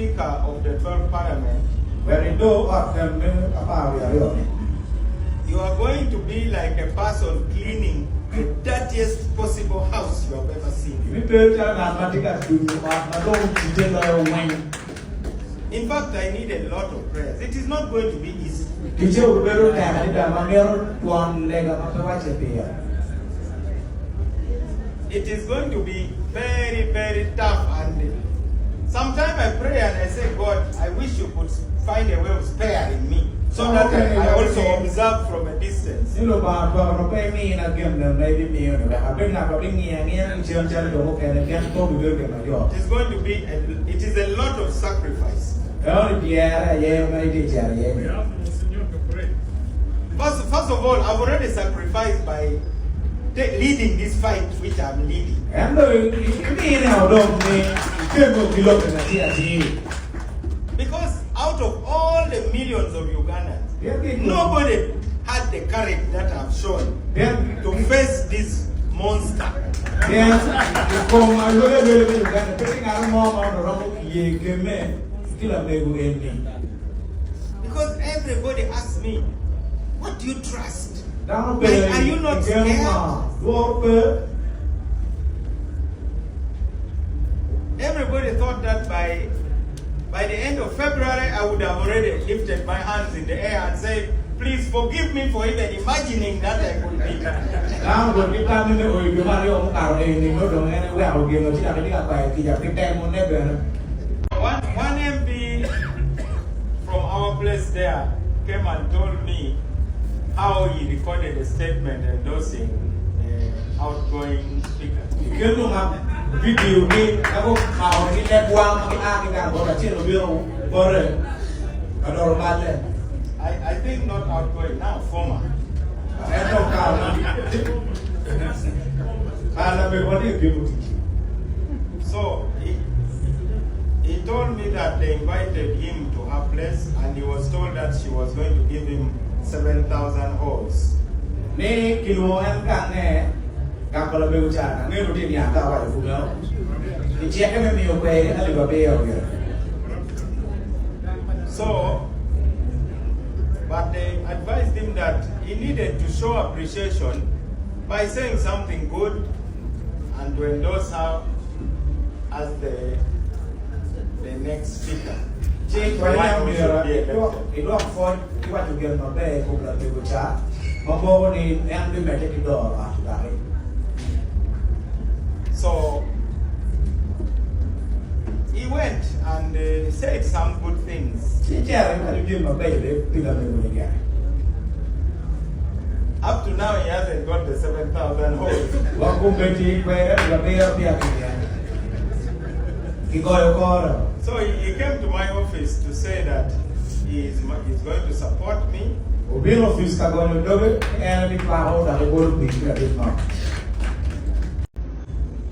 Speaker of the 12th Parliament, you are going to be like a person cleaning the dirtiest possible house you have ever seen. In fact, I need a lot of prayers. It is not going to be easy. It is going to be very, very tough. And sometimes I pray and I say, God, I wish you could find a way of sparing me, so that I also observe from a distance. It is going to be, it is a lot of sacrifice. First of all, I've already sacrificed by leading this fight which I'm leading. Because out of all the millions of Ugandans, nobody had the courage that I've shown to face this monster. Because everybody asks me, what do you trust? Are you not scared? Everybody thought that by the end of February, I would have already lifted my hands in the air and said, please forgive me for even imagining that I could be. One MP from our place there came and told me how he recorded a statement endorsing the outgoing speaker. I think not outgoing, now former. So he told me that they invited him to her place and he was told that she was going to give him 7,000 holes. So, but they advised him that he needed to show appreciation by saying something good and to endorse her as the next speaker. So he went and said some good things. Up to now, he hasn't got the 7,000 holes. So he came to my office to say that he's going to support me.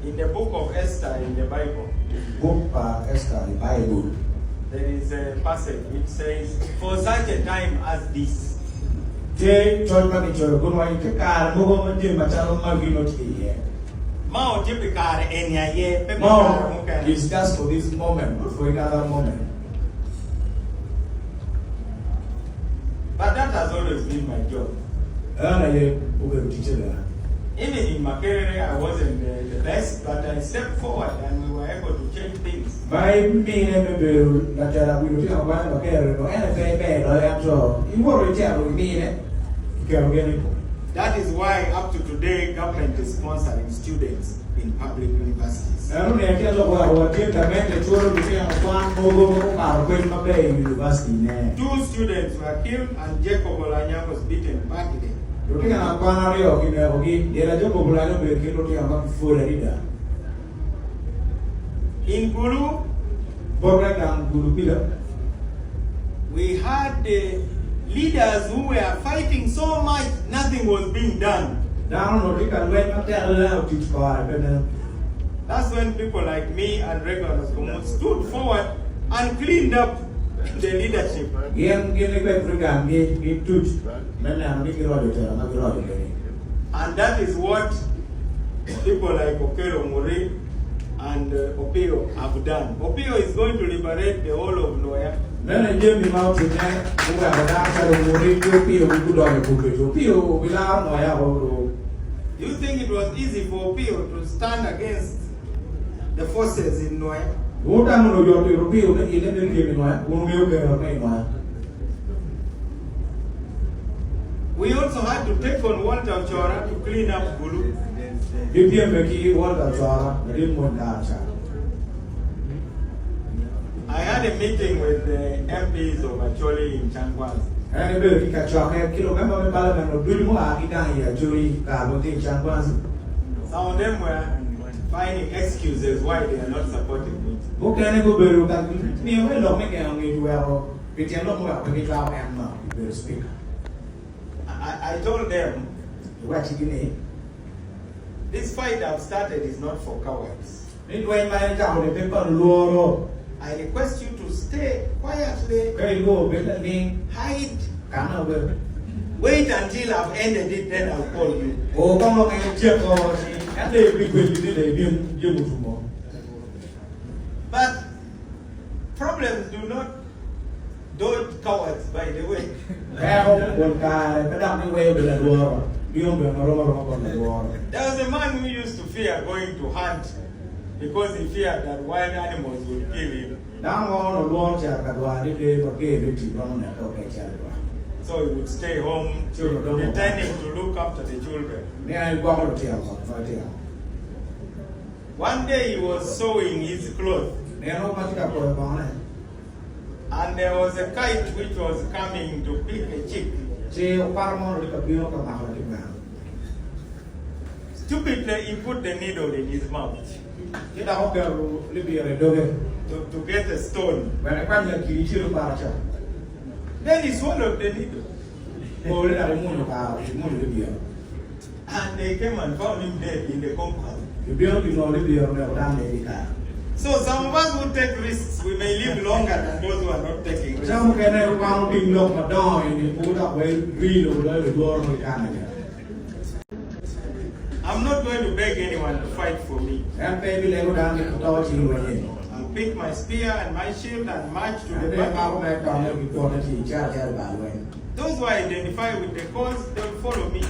In the book of Esther in the Bible, there is a passage which says, for such a time as this. It's just for this moment, for another moment. But that has always been my job. Even in Makerere, I wasn't the best, but I stepped forward and we were able to change things. That is why up to today, government is sponsoring students in public universities. 2 students were killed and Jacob Olanya was beaten badly. In Gulu, we had leaders who were fighting so much, nothing was being done. That's when people like me and regulars stood forward and cleaned up the leadership. And that is what people like Okero Muri and Opio have done. Opio is going to liberate the whole of Noya. Do you think it was easy for Opio to stand against the forces in Noya? We also had to take on Walter Chora to clean up Gulu. I had a meeting with the MPs of Acholi in Changwanzi. Some of them were finding excuses why they are not supporting me. I told them, this fight I've started is not for cowards. I request you to stay quietly, hide, wait until I've ended it, then I'll call you. But problems do not dodge cowards, by the way. There was a man who used to fear going to hunt because he feared that wild animals would kill him. So he would stay home, pretending to look after the children. One day he was sewing his clothes, and there was a kite which was coming to pick a chick. Stupidly, he put the needle in his mouth to get a stone. Then he swallowed the needle. And they came and found him dead in the compound. So some of us who take risks, we may live longer than those who are not taking risks. I'm not going to beg anyone to fight for me. I'll pick my spear and my shield and march to the battle. Those who identify with the cause, they'll follow me.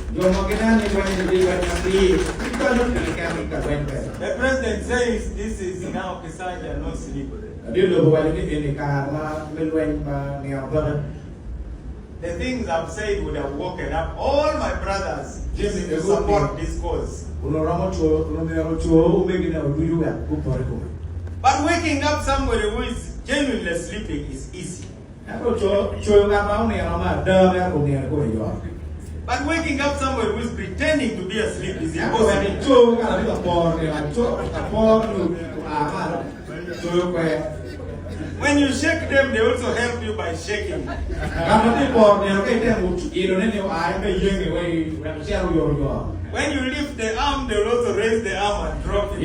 The president says this is now Kisanja, no sleep. The things I've said would have woken up all my brothers to support this cause. But waking up somebody who is genuinely sleeping is easy. But waking up somebody who is pretending to be asleep is impossible. When you shake them, they also help you by shaking. When you lift the arm, they will also raise the arm and drop it.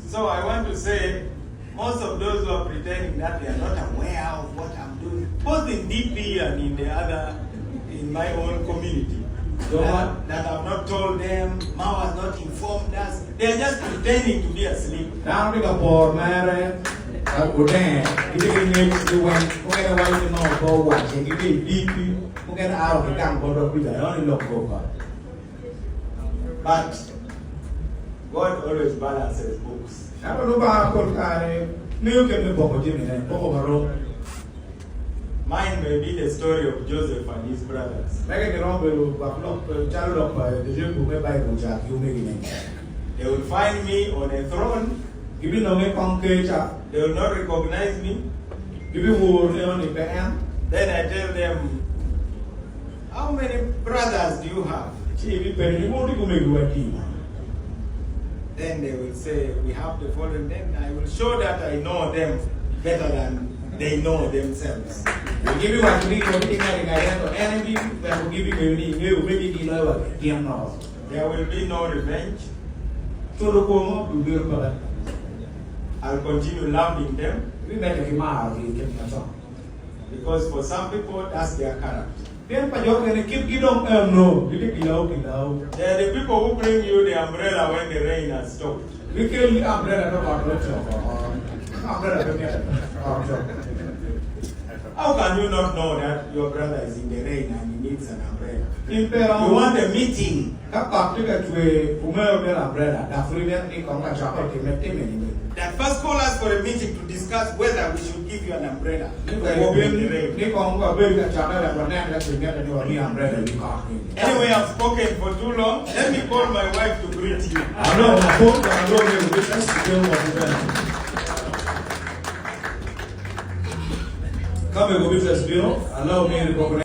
So I want to say, most of those who are pretending that they are not aware of what I'm doing, both in DP and in my own community, that I've not told them, Mao has not informed us, they are just pretending to be asleep. But God always balances books. Mine may be the story of Joseph and his brothers. They will find me on a throne. They will not recognize me. Then I tell them, how many brothers do you have? Then they will say, we have the following. Then I will show that I know them better than they know themselves. There will be no revenge. I'll continue loving them. Because for some people, that's their character. Then Pajok keep gidong no. They're the people who bring you the umbrella when the rain has stopped. We kill the umbrella about How can you not know that your brother is in the rain and he needs an umbrella? You want a meeting. That first call us for a meeting to discuss whether we should give you an umbrella. Anyway, I've spoken for too long. Let me call my wife to greet you. Come and go with us, allow me to